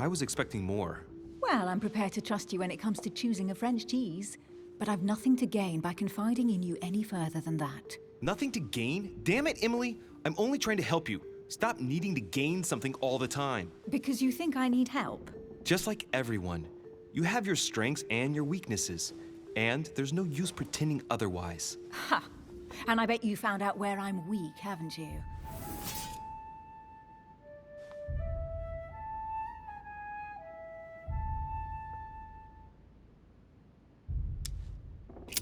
I was expecting more. Well, I'm prepared to trust you when it comes to choosing a French cheese. But I've nothing to gain by confiding in you any further than that. Nothing to gain? Damn it, Emily! I'm only trying to help you. Stop needing to gain something all the time. Because you think I need help? Just like everyone, you have your strengths and your weaknesses. And there's no use pretending otherwise. Ha! And I bet you found out where I'm weak, haven't you?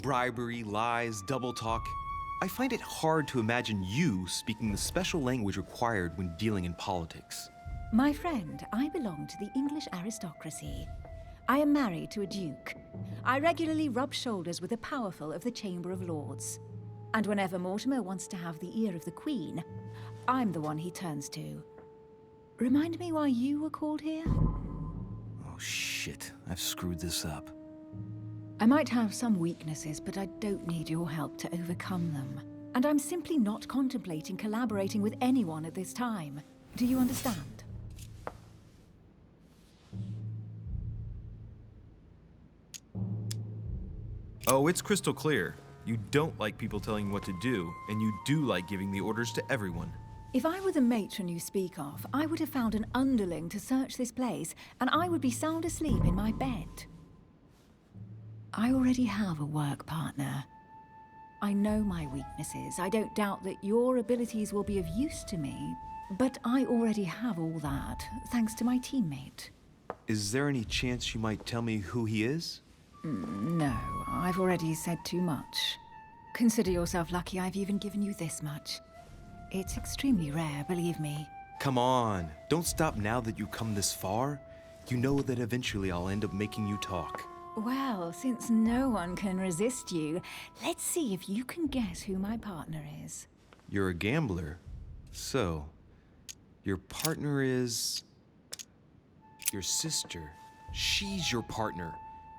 Bribery, lies, double talk. I find it hard to imagine you speaking the special language required when dealing in politics. My friend, I belong to the English aristocracy. I am married to a duke. I regularly rub shoulders with the powerful of the Chamber of Lords. And whenever Mortimer wants to have the ear of the Queen, I'm the one he turns to. Remind me why you were called here? Oh shit, I've screwed this up. I might have some weaknesses, but I don't need your help to overcome them. And I'm simply not contemplating collaborating with anyone at this time. Do you understand? Oh, it's crystal clear. You don't like people telling you what to do, and you do like giving the orders to everyone. If I were the matron you speak of, I would have found an underling to search this place, and I would be sound asleep in my bed. I already have a work partner. I know my weaknesses. I don't doubt that your abilities will be of use to me, but I already have all that, thanks to my teammate. Is there any chance you might tell me who he is? No, I've already said too much. Consider yourself lucky I've even given you this much. It's extremely rare, believe me. Come on, don't stop now that you've come this far. You know that eventually I'll end up making you talk. Well, since no one can resist you, let's see if you can guess who my partner is. You're a gambler. So, your partner is... your sister. She's your partner.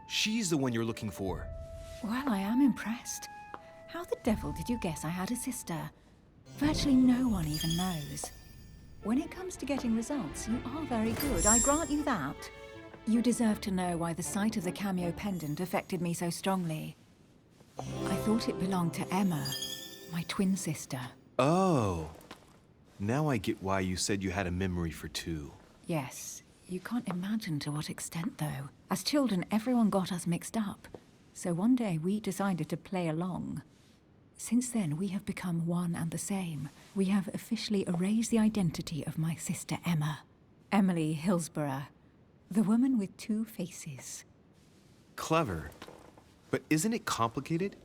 She's the one you're looking for. Well, I am impressed. How the devil did you guess I had a sister? Virtually no one even knows. When it comes to getting results, you are very good, I grant you that. You deserve to know why the sight of the cameo pendant affected me so strongly. I thought it belonged to Emma, my twin sister. Oh. Now I get why you said you had a memory for two. Yes, you can't imagine to what extent, though. As children, everyone got us mixed up. So one day we decided to play along. Since then, we have become one and the same. We have officially erased the identity of my sister Emma. Emily Hillsborough. The woman with two faces. Clever. But isn't it complicated?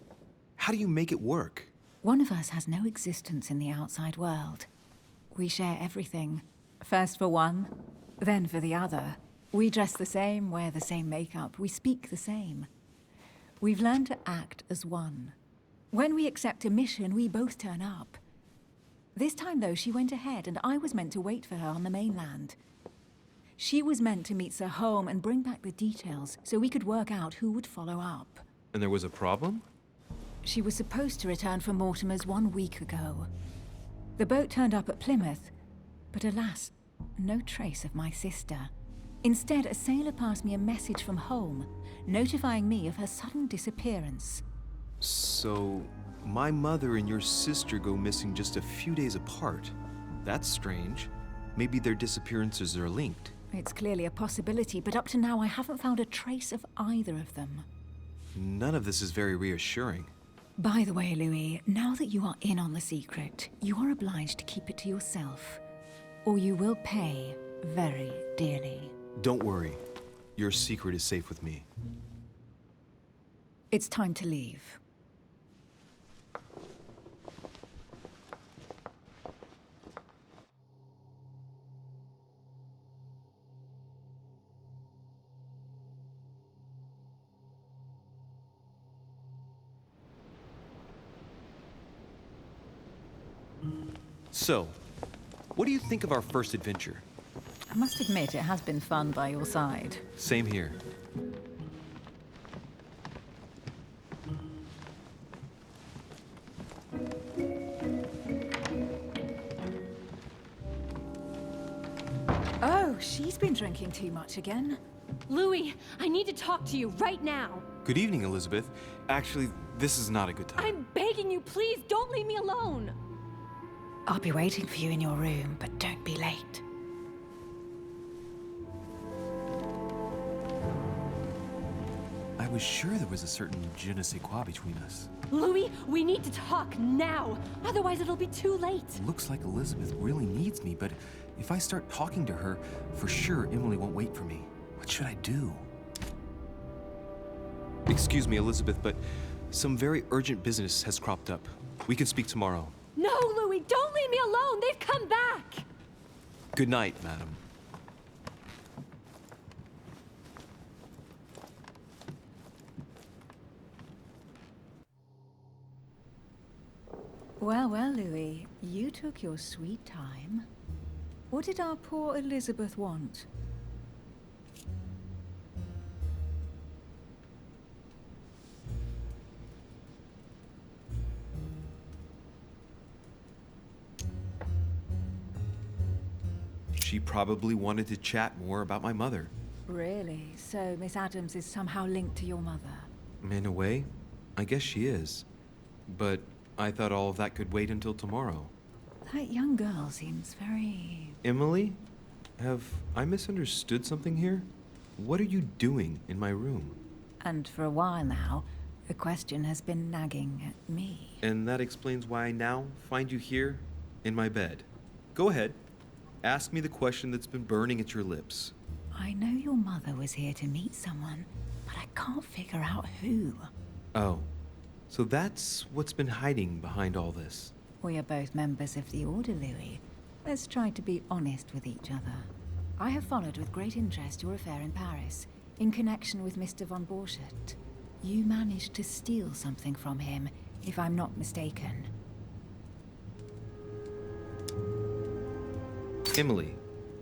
How do you make it work? One of us has no existence in the outside world. We share everything. First for one, then for the other. We dress the same, wear the same makeup, we speak the same. We've learned to act as one. When we accept a mission, we both turn up. This time, though, she went ahead, and I was meant to wait for her on the mainland. She was meant to meet Sir Home and bring back the details so we could work out who would follow up. And there was a problem? She was supposed to return from Mortimer's 1 week ago. The boat turned up at Plymouth, but alas, no trace of my sister. Instead, a sailor passed me a message from home, notifying me of her sudden disappearance. So, my mother and your sister go missing just a few days apart. That's strange. Maybe their disappearances are linked. It's clearly a possibility, but up to now I haven't found a trace of either of them. None of this is very reassuring. By the way, Louis, now that you are in on the secret, you are obliged to keep it to yourself, or you will pay very dearly. Don't worry. Your secret is safe with me. It's time to leave. So, what do you think of our first adventure? I must admit, it has been fun by your side. Same here. Oh, she's been drinking too much again. Louis, I need to talk to you right now. Good evening, Elizabeth. Actually, this is not a good time. I'm begging you, please don't leave me alone. I'll be waiting for you in your room, but don't be late. I was sure there was a certain je ne sais quoi between us. Louis, we need to talk now. Otherwise, it'll be too late. Looks like Elizabeth really needs me, but if I start talking to her, for sure Emily won't wait for me. What should I do? Excuse me, Elizabeth, but some very urgent business has cropped up. We can speak tomorrow. No, Louis, don't leave me alone. They've come back. Good night, madam. Well, well, Louis, you took your sweet time. What did our poor Elizabeth want? She probably wanted to chat more about my mother. Really? So Miss Adams is somehow linked to your mother? In a way, I guess she is. But I thought all of that could wait until tomorrow. That young girl seems very... Emily? Have I misunderstood something here? What are you doing in my room? And for a while now, the question has been nagging at me. And that explains why I now find you here, in my bed. Go ahead. Ask me the question that's been burning at your lips. I know your mother was here to meet someone, but I can't figure out who. Oh, so that's what's been hiding behind all this. We are both members of the Order, Louis. Let's try to be honest with each other. I have followed with great interest your affair in Paris, in connection with Mr. von Borchardt. You managed to steal something from him, if I'm not mistaken. Emily,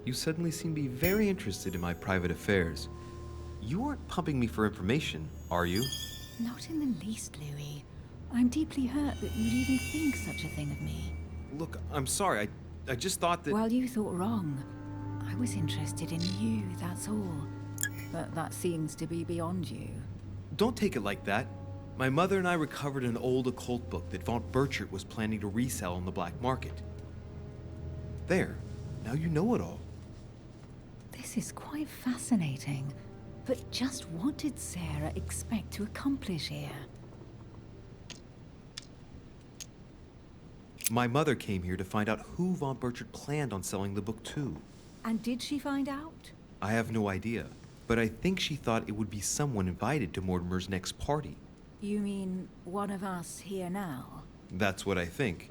you suddenly seem to be very interested in my private affairs. You aren't pumping me for information, are you? Not in the least, Louis. I'm deeply hurt that you'd even think such a thing of me. Look, I'm sorry. I just thought that... Well, you thought wrong. I was interested in you, that's all. But that seems to be beyond you. Don't take it like that. My mother and I recovered an old occult book that von Burchard was planning to resell on the black market. There. Now you know it all. This is quite fascinating. But just what did Sarah expect to accomplish here? My mother came here to find out who von Burchard planned on selling the book to. And did she find out? I have no idea, but I think she thought it would be someone invited to Mortimer's next party. You mean one of us here now? That's what I think.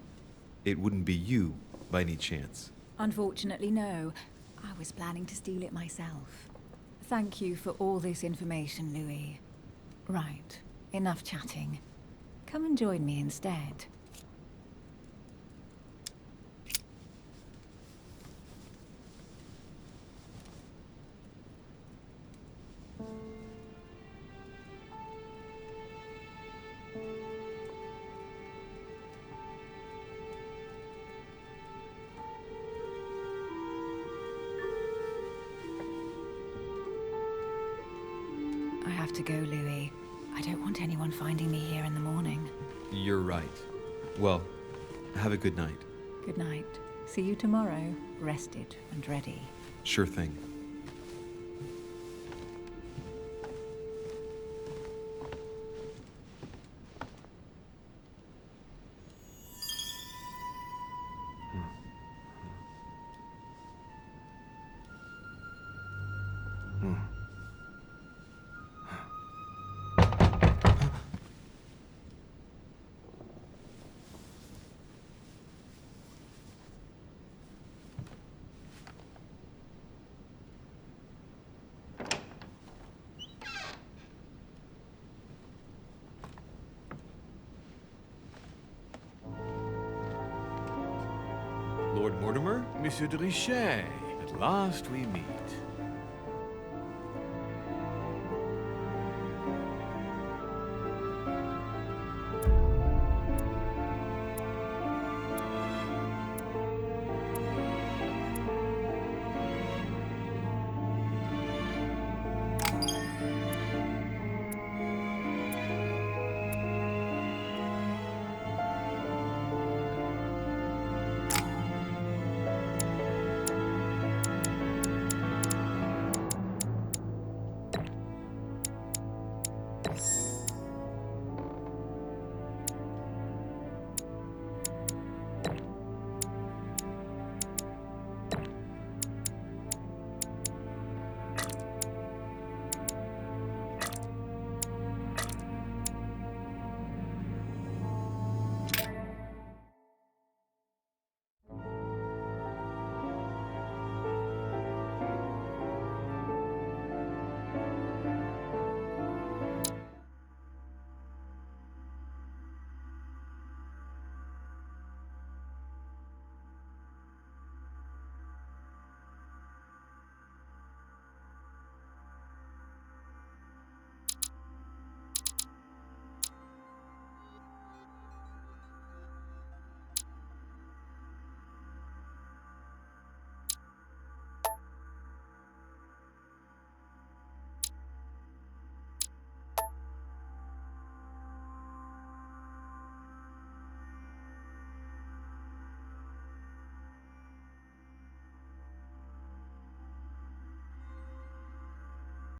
It wouldn't be you, by any chance. Unfortunately, no. I was planning to steal it myself. Thank you for all this information, Louis. Right, enough chatting. Come and join me instead. I have to go, Louis. I don't want anyone finding me here in the morning. You're right. Well, have a good night. Good night. See you tomorrow, rested and ready. Sure thing. Lord Mortimer? Monsieur de Richet, at last we meet.